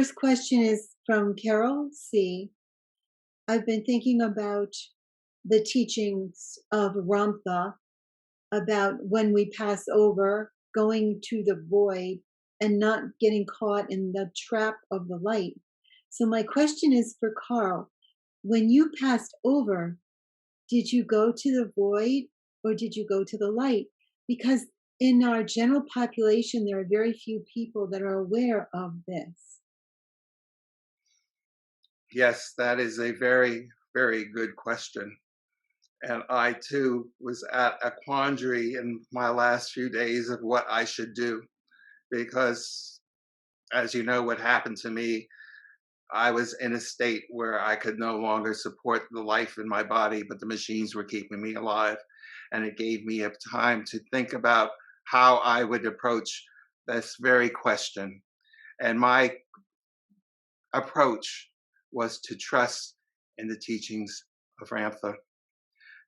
first question is from Carol C. I've been thinking about the teachings of Ramtha about when we pass over, going to the void and not getting caught in the trap of the light. So my question is for Carl, when you passed over, did you go to the void or did you go to the light? Because in our general population, there are very few people that are aware of this. Yes, that is a very, very good question. And I too was at a quandary in my last few days of what I should do. Because, as you know, what happened to me, I was in a state where I could no longer support the life in my body, but the machines were keeping me alive. And it gave me a time to think about how I would approach this very question. And my approach was to trust in the teachings of Ramtha.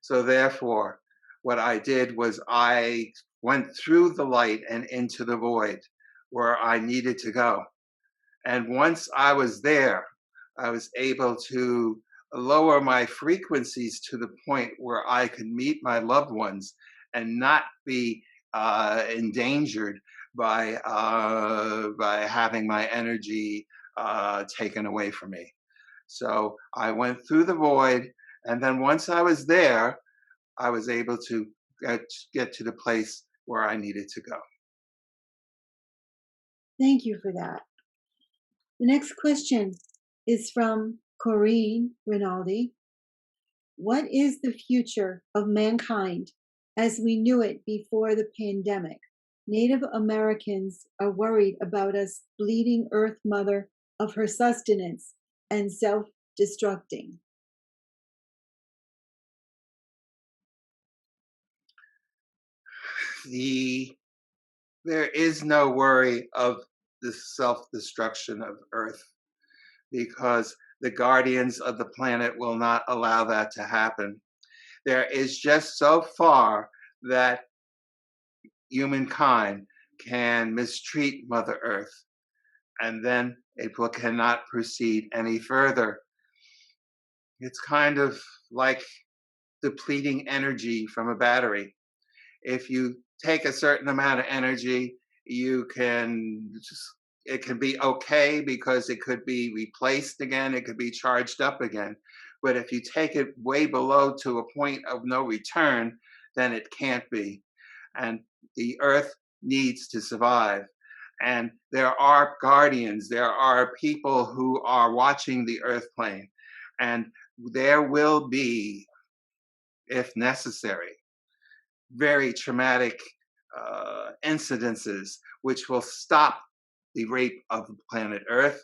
So therefore, what I did was I went through the light and into the void where I needed to go. And once I was there, I was able to lower my frequencies to the point where I could meet my loved ones and not be endangered by having my energy taken away from me. So I went through the void, and then once I was there, I was able to get to the place where I needed to go. Thank you for that. The next question is from Corinne Rinaldi. What is the future of mankind as we knew it before the pandemic? Native Americans are worried about us bleeding Earth Mother of her sustenance and self-destructing. There is no worry of the self-destruction of Earth because the guardians of the planet will not allow that to happen. There is just so far that humankind can mistreat Mother Earth, and then cannot proceed any further. It's kind of like depleting energy from a battery. If you take a certain amount of energy, it can be okay because it could be replaced again, it could be charged up again. But if you take it way below to a point of no return, then it can't be. And the earth needs to survive. And there are guardians, there are people who are watching the earth plane. And there will be, if necessary, very traumatic incidences which will stop the rape of planet Earth,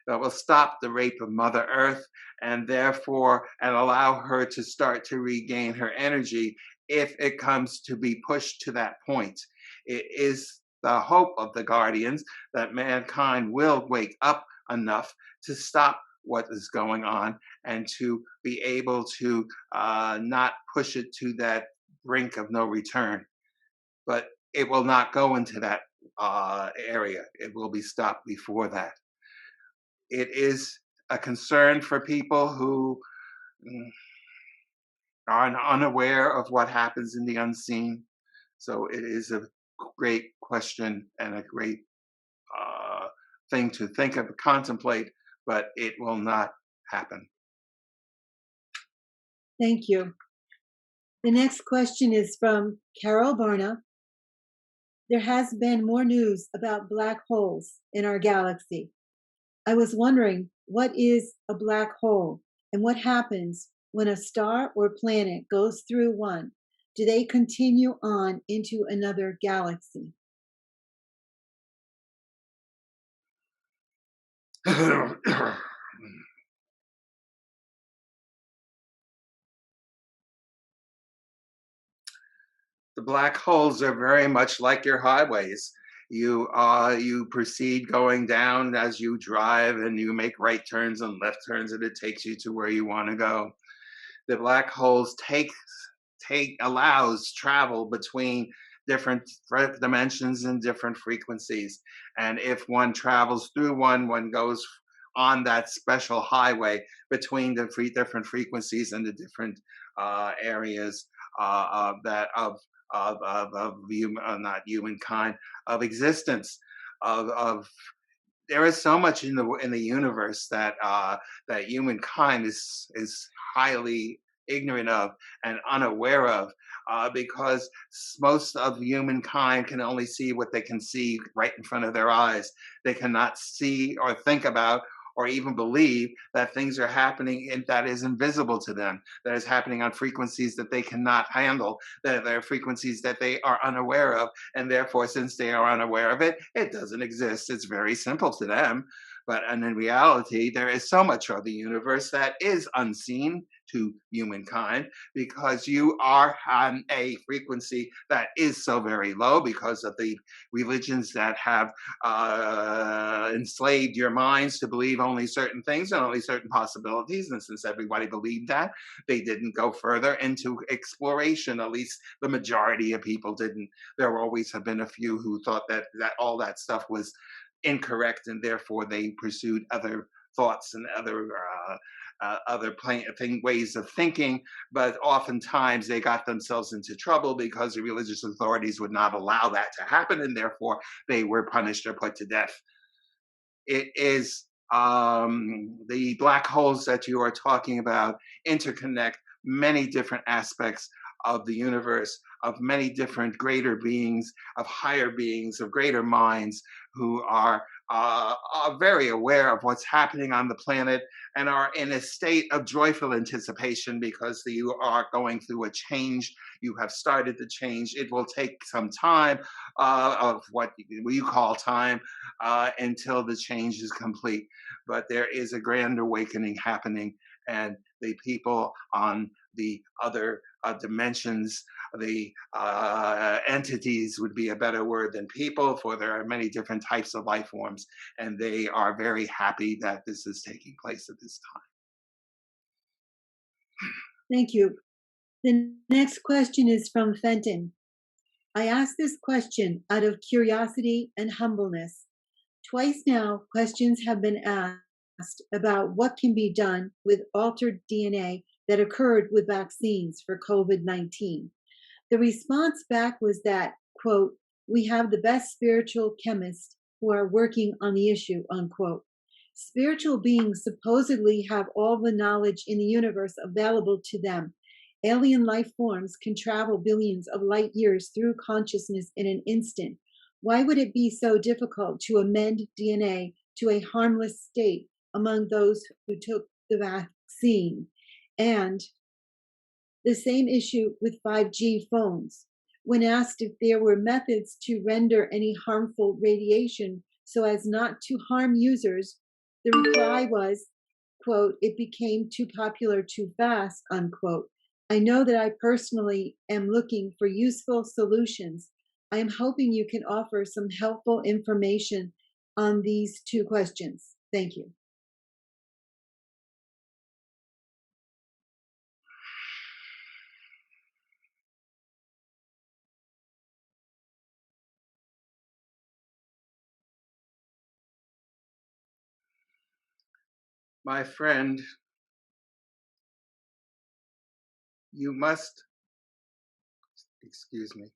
that will stop the rape of Mother Earth, and allow her to start to regain her energy if it comes to be pushed to that point. It is the hope of the guardians that mankind will wake up enough to stop what is going on and to be able to not push it to that brink of no return. But it will not go into that area. It will be stopped before that. It is a concern for people who are unaware of what happens in the unseen. So it is a great question and a great thing to think of, contemplate, but it will not happen. Thank you. The next question is from Carol Barna. There has been more news about black holes in our galaxy. I was wondering, what is a black hole and what happens when a star or planet goes through one? Do they continue on into another galaxy? The black holes are very much like your highways. You proceed going down as you drive, and you make right turns and left turns, and it takes you to where you want to go. The black holes allows travel between different dimensions and different frequencies. And if one travels through one goes on that special highway between the different frequencies and the different areas that of human, not humankind, of existence, of there is so much in the universe that that humankind is highly ignorant of and unaware of, because most of humankind can only see what they can see right in front of their eyes. They cannot see or think about or even believe that things are happening that is invisible to them, that is happening on frequencies that they cannot handle, that are frequencies that they are unaware of, and therefore, since they are unaware of it, it doesn't exist. It's very simple to them. But and in reality, there is so much of the universe that is unseen to humankind, because you are on a frequency that is so very low because of the religions that have enslaved your minds to believe only certain things and only certain possibilities. And since everybody believed that, they didn't go further into exploration. At least the majority of people didn't. There always have been a few who thought that all that stuff was incorrect, and therefore they pursued other thoughts and other ways of thinking. But oftentimes they got themselves into trouble because the religious authorities would not allow that to happen, and therefore they were punished or put to death. It is the black holes that you are talking about interconnect many different aspects of the universe, of many different greater beings, of higher beings, of greater minds who are very aware of what's happening on the planet and are in a state of joyful anticipation because you are going through a change. You have started the change. It will take some time, of what you call time, until the change is complete. But there is a grand awakening happening, and the people on the other dimensions, the entities would be a better word than people, for there are many different types of life forms, and they are very happy that this is taking place at this time. Thank you. The next question is from Fenton. I ask this question out of curiosity and humbleness. Twice now, questions have been asked about what can be done with altered DNA that occurred with vaccines for COVID 19. The response back was that, quote, we have the best spiritual chemists who are working on the issue, unquote. Spiritual beings supposedly have all the knowledge in the universe available to them. Alien life forms can travel billions of light years through consciousness in an instant. Why would it be so difficult to amend DNA to a harmless state among those who took the vaccine? And the same issue with 5G phones. When asked if there were methods to render any harmful radiation so as not to harm users, the reply was, quote, it became too popular too fast, unquote. I know that I personally am looking for useful solutions. I am hoping you can offer some helpful information on these two questions. Thank you. My friend, you must, excuse me,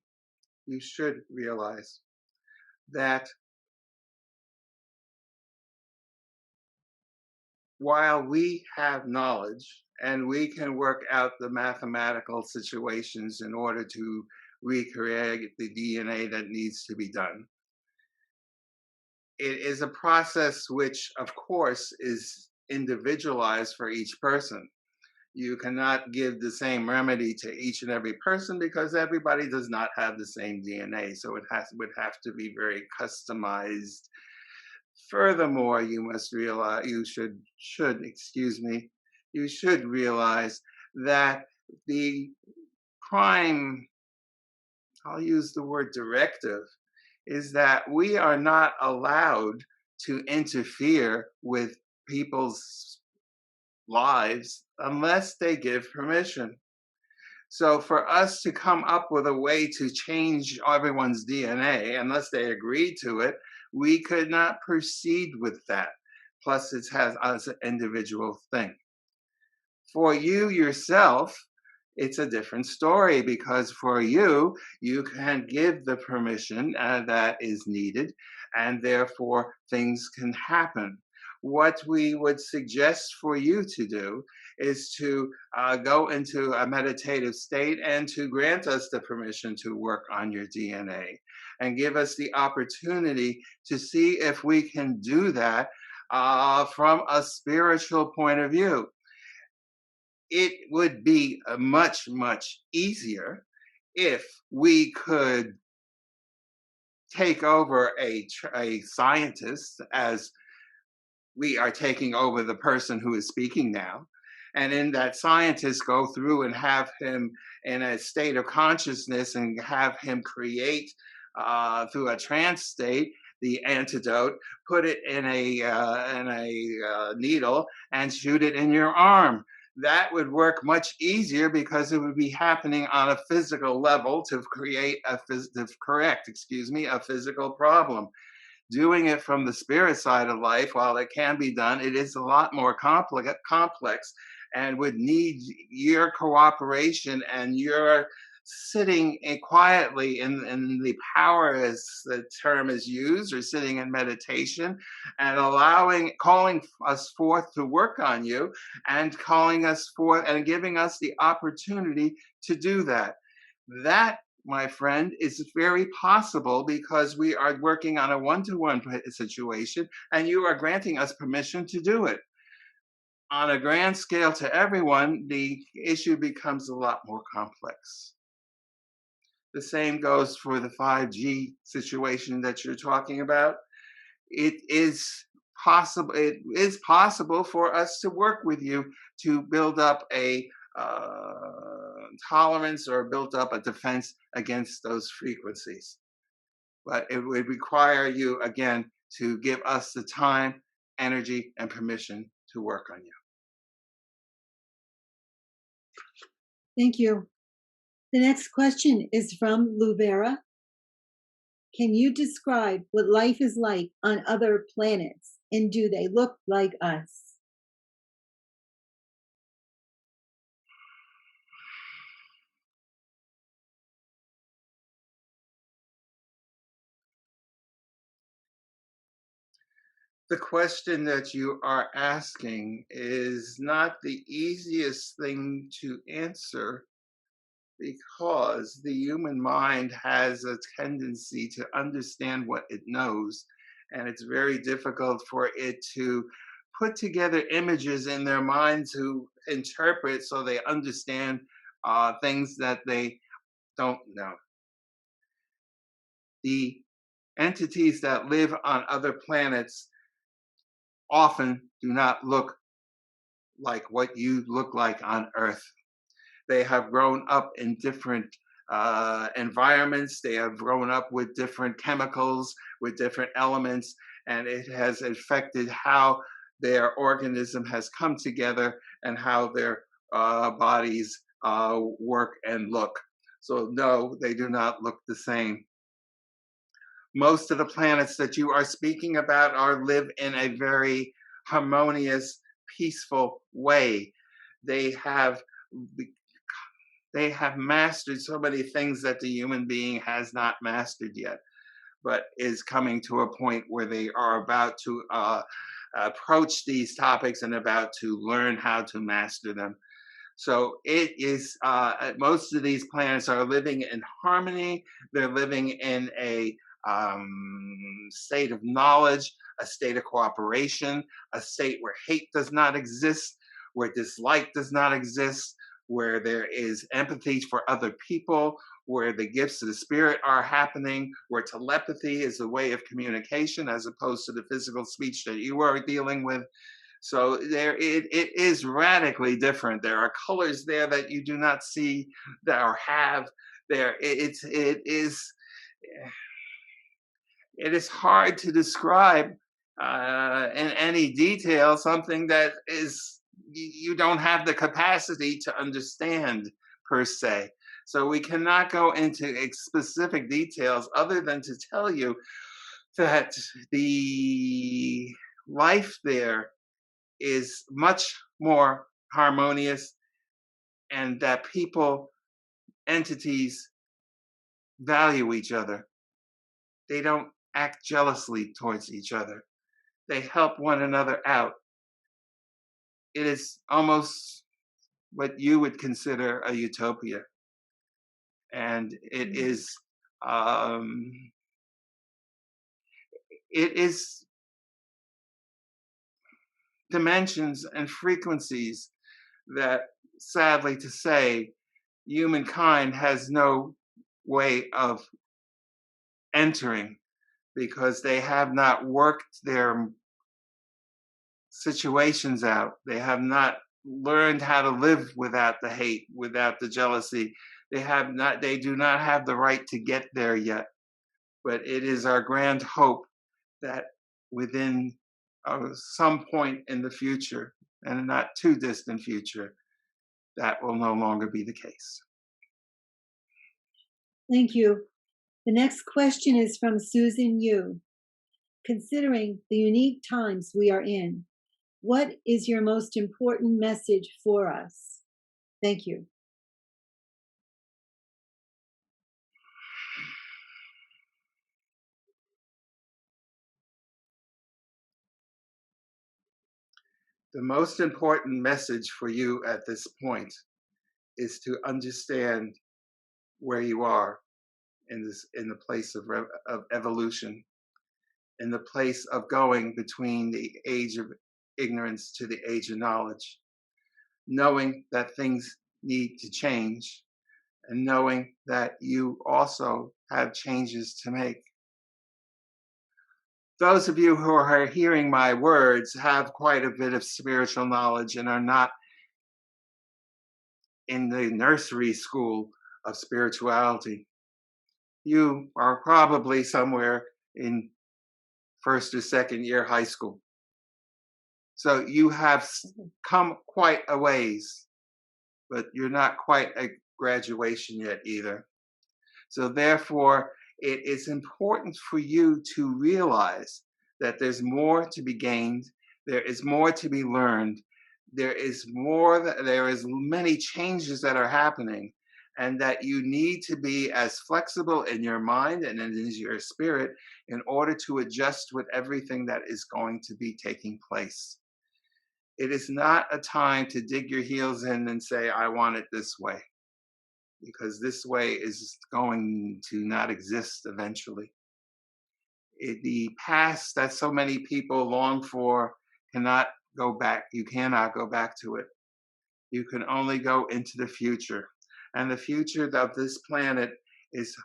you should realize that while we have knowledge and we can work out the mathematical situations in order to recreate the DNA that needs to be done, it is a process which, of course, is individualized for each person. You cannot give the same remedy to each and every person because everybody does not have the same DNA. So it would have to be very customized. Furthermore, you must realize you should realize that the prime, I'll use the word directive, is that we are not allowed to interfere with people's lives unless they give permission. So for us to come up with a way to change everyone's DNA, unless they agreed to it, we could not proceed with that. Plus, it has us an individual thing. For you yourself, it's a different story because for you, you can give the permission that is needed, and therefore things can happen. What we would suggest for you to do is to go into a meditative state and to grant us the permission to work on your DNA and give us the opportunity to see if we can do that from a spiritual point of view. It would be much, much easier if we could take over a scientist as we are taking over the person who is speaking now. And in that scientist go through and have him in a state of consciousness and have him create through a trance state the antidote, put it in a needle and shoot it in your arm. That would work much easier because it would be happening on a physical level to create to correct, excuse me, a physical problem. Doing it from the spirit side of life, while it can be done, it is a lot more complex and would need your cooperation and your sitting quietly in the power, as the term is used, or sitting in meditation and calling us forth to work on you and calling us forth and giving us the opportunity to do that. That, my friend, is very possible because we are working on a one-to-one situation and you are granting us permission to do it. On a grand scale to everyone, the issue becomes a lot more complex. The same goes for the 5G situation that you're talking about. It is possible for us to work with you to build up a tolerance or build up a defense against those frequencies. But it would require you, again, to give us the time, energy, and permission to work on you. Thank you. The next question is from Luvera. Can you describe what life is like on other planets, and do they look like us? The question that you are asking is not the easiest thing to answer because the human mind has a tendency to understand what it knows, and it's very difficult for it to put together images in their mind to interpret so they understand things that they don't know. The entities that live on other planets often do not look like what you look like on Earth. They have grown up in different environments. They have grown up with different chemicals, with different elements, and it has affected how their organism has come together and how their bodies work and look. So, no, they do not look the same. Most of the planets that you are speaking about are live in a very harmonious, peaceful way. They have they have mastered so many things that the human being has not mastered yet, but is coming to a point where they are about to approach these topics and about to learn how to master them. So it is, most of these planets are living in harmony. They're living in a state of knowledge, a state of cooperation, a state where hate does not exist, where dislike does not exist, where there is empathy for other people, where the gifts of the spirit are happening, where telepathy is a way of communication as opposed to the physical speech that you are dealing with. So it is radically different. There are colors there that you do not see that or have there. It is hard to describe in any detail something that is you don't have the capacity to understand per se. So we cannot go into specific details other than to tell you that the life there is much more harmonious, and that people, entities value each other. They don't act jealously towards each other. They help one another out. It is almost what you would consider a utopia. And Mm. um, it is dimensions and frequencies that, sadly to say, humankind has no way of entering, because they have not worked their situations out. They have not learned how to live without the hate, without the jealousy. They do not have the right to get there yet. But it is our grand hope that within some point in the future, and a not too distant future, that will no longer be the case. Thank you. The next question is from Susan Yu. Considering the unique times we are in, what is your most important message for us? Thank you. The most important message for you at this point is to understand where you are in the place of evolution, in the place of going between the age of ignorance to the age of knowledge, knowing that things need to change, and knowing that you also have changes to make. Those of you who are hearing my words have quite a bit of spiritual knowledge and are not in the nursery school of spirituality. You are probably somewhere in first or second year high school. So you have come quite a ways, but you're not quite at graduation yet either. So therefore, it is important for you to realize that there's more to be gained, there is more to be learned, there is many changes that are happening, and that you need to be as flexible in your mind and in your spirit in order to adjust with everything that is going to be taking place. It is not a time to dig your heels in and say, I want it this way, because this way is going to not exist eventually. The past that so many people long for cannot go back. You cannot go back to it. You can only go into the future. And the future of this planet is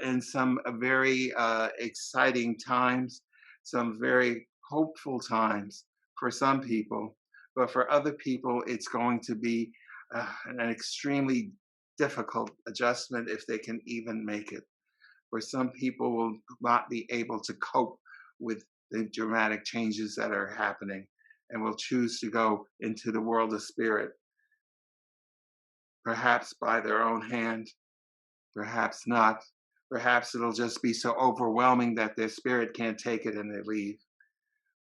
in some very exciting times, some very hopeful times for some people. But for other people, it's going to be an extremely difficult adjustment if they can even make it. For some people will not be able to cope with the dramatic changes that are happening and will choose to go into the world of spirit, perhaps by their own hand, perhaps not. Perhaps it'll just be so overwhelming that their spirit can't take it and they leave.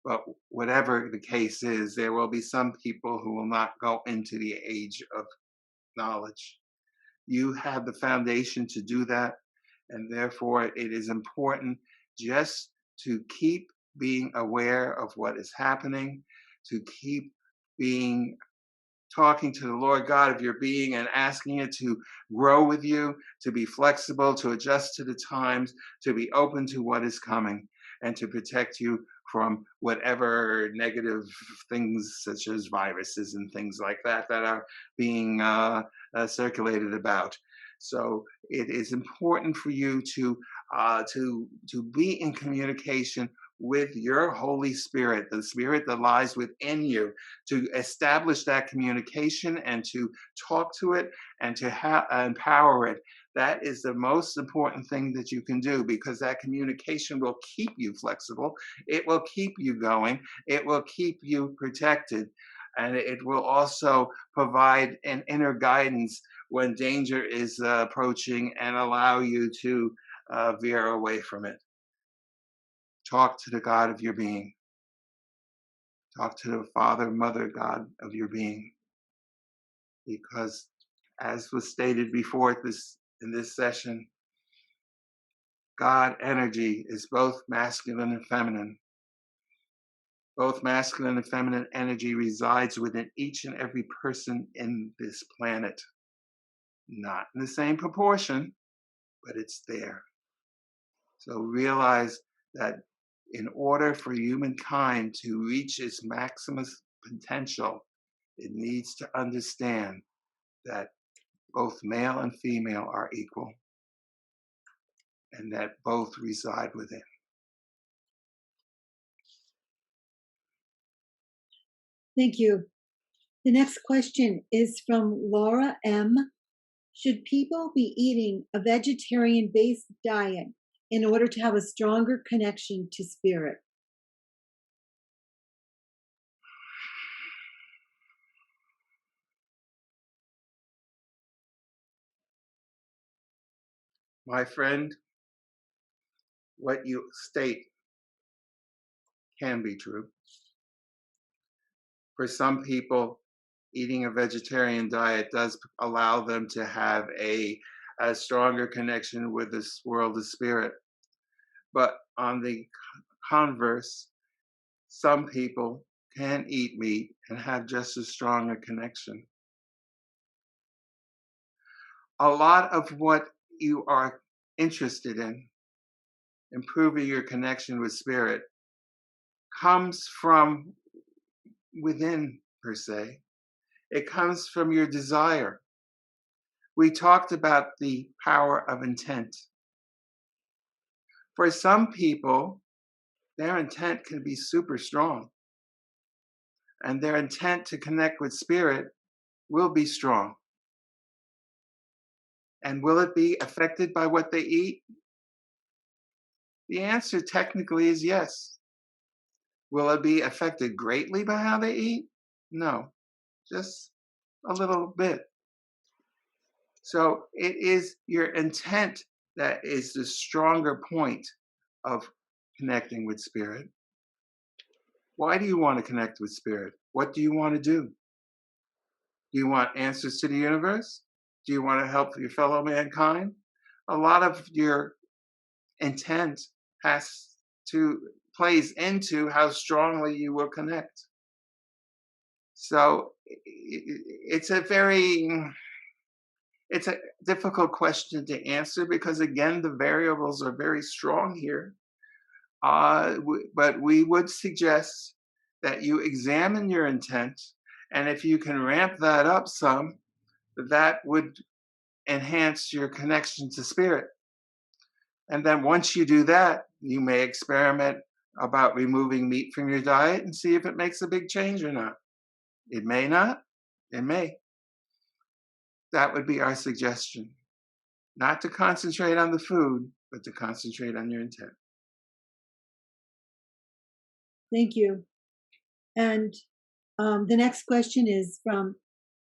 But whatever the case is, there will be some people who will not go into the age of knowledge. You have the foundation to do that, and therefore it is important just to keep being aware of what is happening, to keep being talking to the Lord God of your being and asking it to grow with you, to be flexible, to adjust to the times, to be open to what is coming, and to protect you from whatever negative things such as viruses and things like that that are being circulated about. So it is important for you to be in communication with your Holy Spirit, the Spirit that lies within you, to establish that communication and to talk to it and to empower it. That is the most important thing that you can do, because that communication will keep you flexible. It will keep you going. It will keep you protected. And it will also provide an inner guidance when danger is approaching and allow you to veer away from it. Talk to the God of your being. Talk to the Father, Mother, God of your being. Because as was stated before in this session, God energy is both masculine and feminine. Both masculine and feminine energy resides within each and every person in this planet. Not in the same proportion, but it's there. So realize that in order for humankind to reach its maximum potential, it needs to understand that both male and female are equal and that both reside within. Thank you. The next question is from Laura M. Should people be eating a vegetarian-based diet in order to have a stronger connection to spirit? My friend, what you state can be true. For some people, eating a vegetarian diet does allow them to have a stronger connection with this world of spirit. But on the converse, some people can eat meat and have just as strong a connection. A lot of what you are interested in, improving your connection with spirit, comes from within, per se. It comes from your desire. We talked about the power of intent. For some people, their intent can be super strong, and their intent to connect with spirit will be strong. And will it be affected by what they eat? The answer technically is yes. Will it be affected greatly by how they eat? No, just a little bit. So it is your intent that is the stronger point of connecting with spirit. Why do you want to connect with spirit? What do you want to do? Do you want answers to the universe? Do you want to help your fellow mankind? A lot of your intent has to plays into how strongly you will connect. So it's a difficult question to answer because again the variables are very strong here. But we would suggest that you examine your intent, and if you can ramp that up some, that would enhance your connection to spirit. And then once you do that, you may experiment about removing meat from your diet and see if it makes a big change or not. It may not, it may. That would be our suggestion. Not to concentrate on the food, but to concentrate on your intent. Thank you. And the next question is from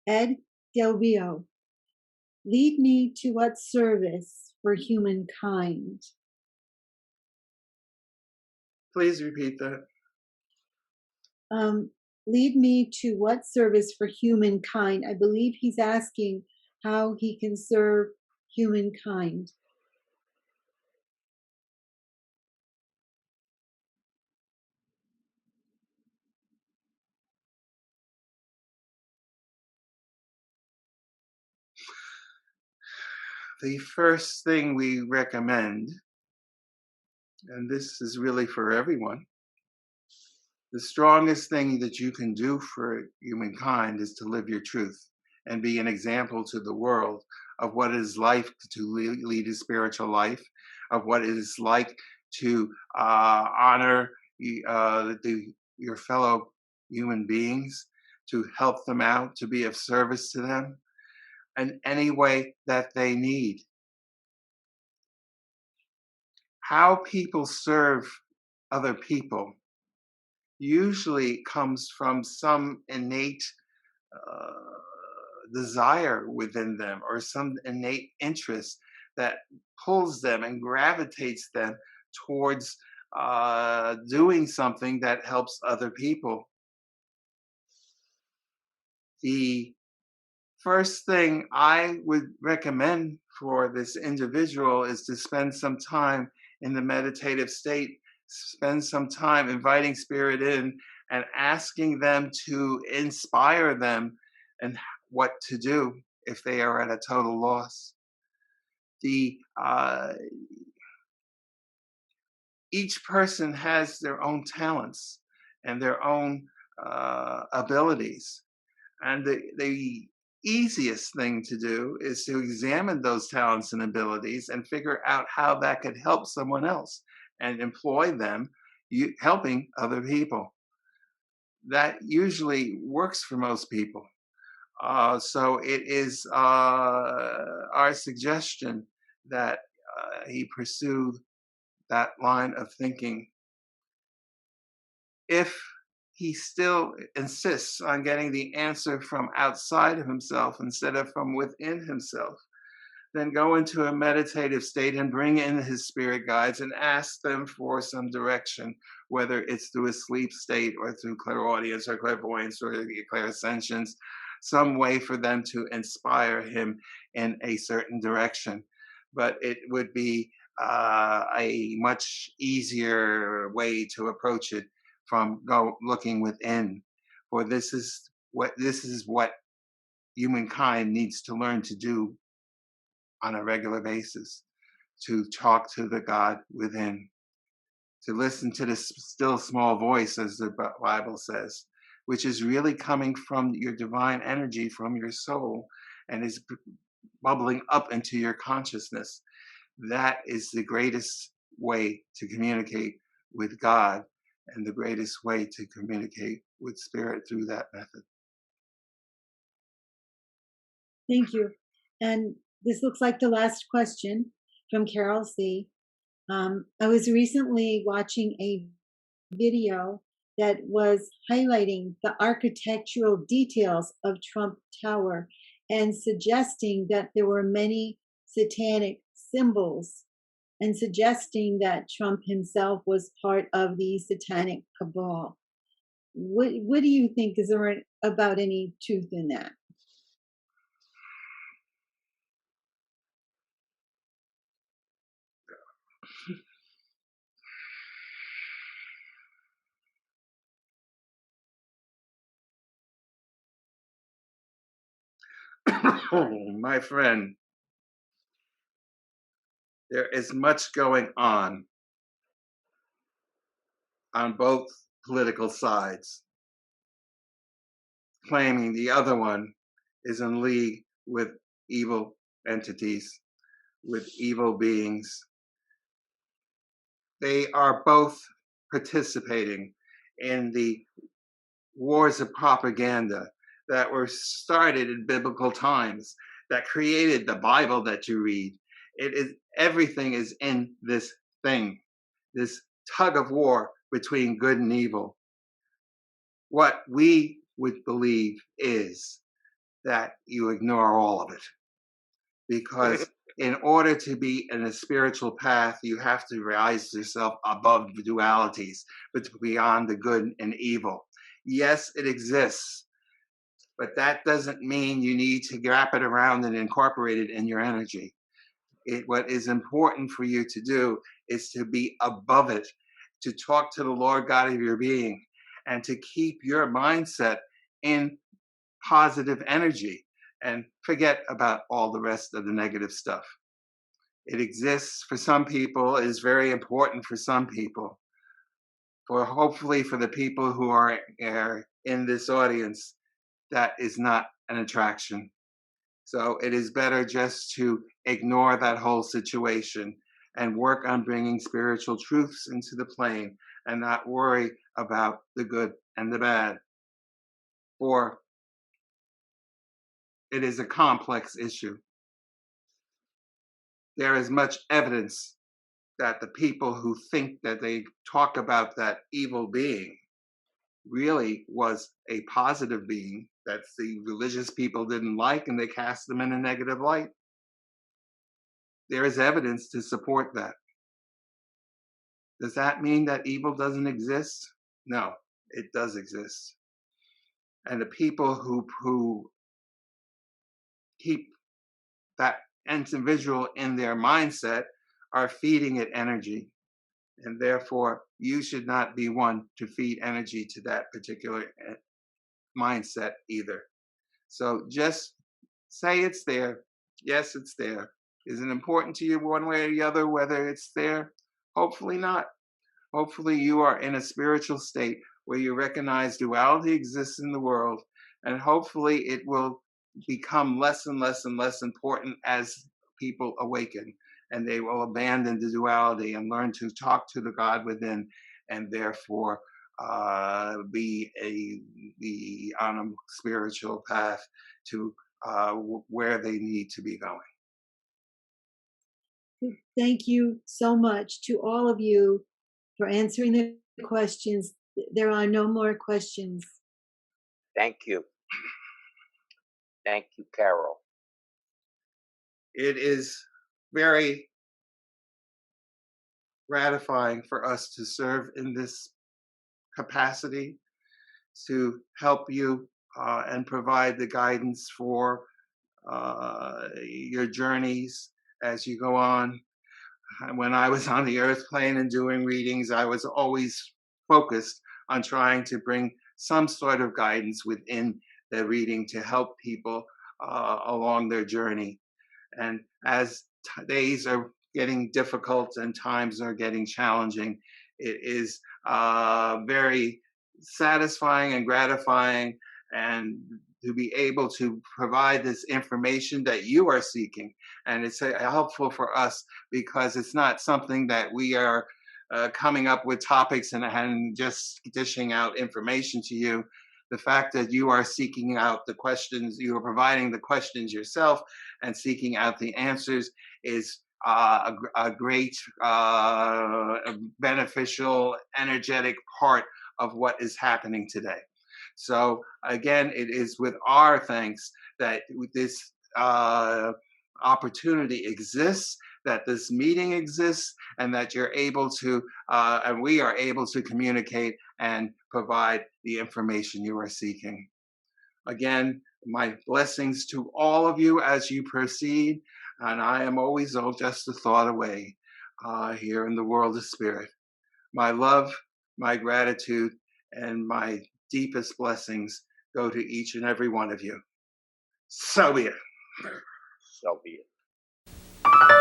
Ed Del Rio. Lead me to what service for humankind? Please repeat that. Lead me to what service for humankind? I believe he's asking how he can serve humankind. The first thing we recommend, and this is really for everyone, the strongest thing that you can do for humankind is to live your truth and be an example to the world of what it is like to lead a spiritual life, of what it is like to honor your fellow human beings, to help them out, to be of service to them in any way that they need. How people serve other people usually comes from some innate uh, desire within them or some innate interest that pulls them and gravitates them towards doing something that helps other people. The first thing I would recommend for this individual is to spend some time in the meditative state, spend some time inviting spirit in and asking them to inspire them and what to do if they are at a total loss. The Each person has their own talents and their own abilities. And the easiest thing to do is to examine those talents and abilities and figure out how that could help someone else and employ them helping other people. That usually works for most people. So it is our suggestion that he pursue that line of thinking. If he still insists on getting the answer from outside of himself instead of from within himself, then go into a meditative state and bring in his spirit guides and ask them for some direction, whether it's through a sleep state or through clairaudience or clairvoyance or clairsentience, some way for them to inspire him in a certain direction. But it would be a much easier way to approach it from looking within. For this is what humankind needs to learn to do on a regular basis, to talk to the God within, to listen to the still small voice, as the Bible says, which is really coming from your divine energy, from your soul, and is bubbling up into your consciousness. That is the greatest way to communicate with God and the greatest way to communicate with spirit through that method. Thank you. And this looks like the last question from Carol C. I was recently watching a video that was highlighting the architectural details of Trump Tower and suggesting that there were many satanic symbols and suggesting that Trump himself was part of the satanic cabal. What do you think? Is there about any truth in that? My friend, there is much going on both political sides, claiming the other one is in league with evil entities, with evil beings. They are both participating in the wars of propaganda that were started in biblical times, that created the Bible that you read. It is Everything is in this thing, this tug of war between good and evil. What we would believe is that you ignore all of it, because in order to be in a spiritual path, you have to rise yourself above the dualities, but beyond the good and evil. Yes, it exists, but that doesn't mean you need to wrap it around and incorporate it in your energy. What is important for you to do is to be above it, to talk to the Lord God of your being, and to keep your mindset in positive energy and forget about all the rest of the negative stuff. It exists for some people, it is very important for some people. For hopefully for the people who are in this audience, that is not an attraction. So it is better just to ignore that whole situation and work on bringing spiritual truths into the plane and not worry about the good and the bad. For it is a complex issue. There is much evidence that the people who think that they talk about that evil being really was a positive being that the religious people didn't like, and they cast them in a negative light. There is evidence to support that. Does that mean that evil doesn't exist? No, it does exist. And the people who keep that individual in their mindset are feeding it energy. And therefore, you should not be one to feed energy to that particular mindset either. So just say it's there. Yes, it's there. Is it important to you one way or the other whether it's there? Hopefully not. Hopefully you are in a spiritual state where you recognize duality exists in the world, and hopefully it will become less and less and less important as people awaken, and they will abandon the duality and learn to talk to the God within, and therefore be on a spiritual path to where they need to be going. Thank you so much to all of you for answering the questions. There are no more questions. Thank you. Thank you, Carol. It is very gratifying for us to serve in this capacity, to help you and provide the guidance for your journeys as you go on. When I was on the earth plane and doing readings, I was always focused on trying to bring some sort of guidance within the reading to help people along their journey. And as days are getting difficult and times are getting challenging, it is very satisfying and gratifying, and to be able to provide this information that you are seeking. And it's helpful for us because it's not something that we are coming up with topics and just dishing out information to you. The fact that you are seeking out the questions, you are providing the questions yourself and seeking out the answers is a great beneficial, energetic part of what is happening today. So again, it is with our thanks that this opportunity exists, that this meeting exists, and that you're able to, and we are able to communicate and provide the information you are seeking. Again, my blessings to all of you as you proceed, and I am always just a thought away here in the world of spirit. My love, my gratitude, and my deepest blessings go to each and every one of you. So be it. So be it.